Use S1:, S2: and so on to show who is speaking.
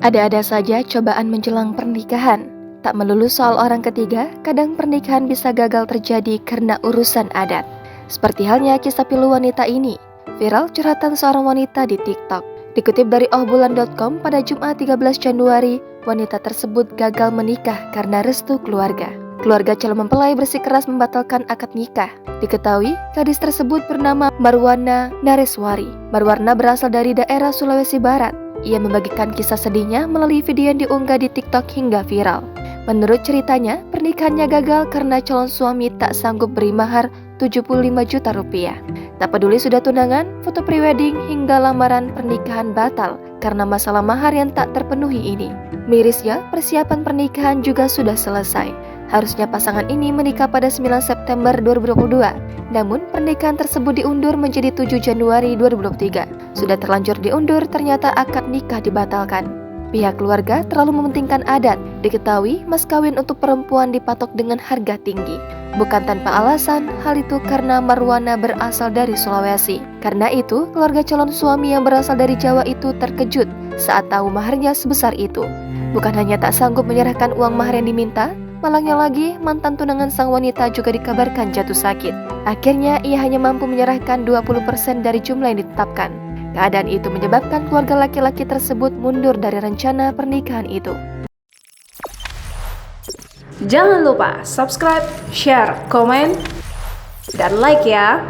S1: Ada-ada saja cobaan menjelang pernikahan. Tak melulu soal orang ketiga, kadang pernikahan bisa gagal terjadi karena urusan adat. Seperti halnya kisah pilu wanita ini, viral curhatan seorang wanita di TikTok. Dikutip dari ohbulan.com pada Jumat 13 Januari, wanita tersebut gagal menikah karena restu keluarga. Keluarga calon mempelai bersikeras membatalkan akad nikah. Diketahui, gadis tersebut bernama Marwana Nareswari. Marwana berasal dari daerah Sulawesi Barat. Ia membagikan kisah sedihnya melalui video yang diunggah di TikTok hingga viral. Menurut ceritanya, pernikahannya gagal karena calon suami tak sanggup beri mahar 75 juta rupiah. Tak peduli sudah tunangan, foto prewedding hingga lamaran pernikahan batal karena masalah mahar yang tak terpenuhi ini. Mirisnya, persiapan pernikahan juga sudah selesai. Harusnya pasangan ini menikah pada 9 September 2022. Namun, pernikahan tersebut diundur menjadi 7 Januari 2023. Sudah terlanjur diundur, ternyata akad nikah dibatalkan. Pihak keluarga terlalu mementingkan adat. Diketahui, mas kawin untuk perempuan dipatok dengan harga tinggi. Bukan tanpa alasan, hal itu karena Marwana berasal dari Sulawesi. Karena itu, keluarga calon suami yang berasal dari Jawa itu terkejut saat tahu maharnya sebesar itu. Bukan hanya tak sanggup menyerahkan uang mahar yang diminta, malangnya lagi, mantan tunangan sang wanita juga dikabarkan jatuh sakit. Akhirnya, ia hanya mampu menyerahkan 20% dari jumlah yang ditetapkan. Keadaan itu menyebabkan keluarga laki-laki tersebut mundur dari rencana pernikahan itu.
S2: Jangan lupa subscribe, share, komen, dan like ya!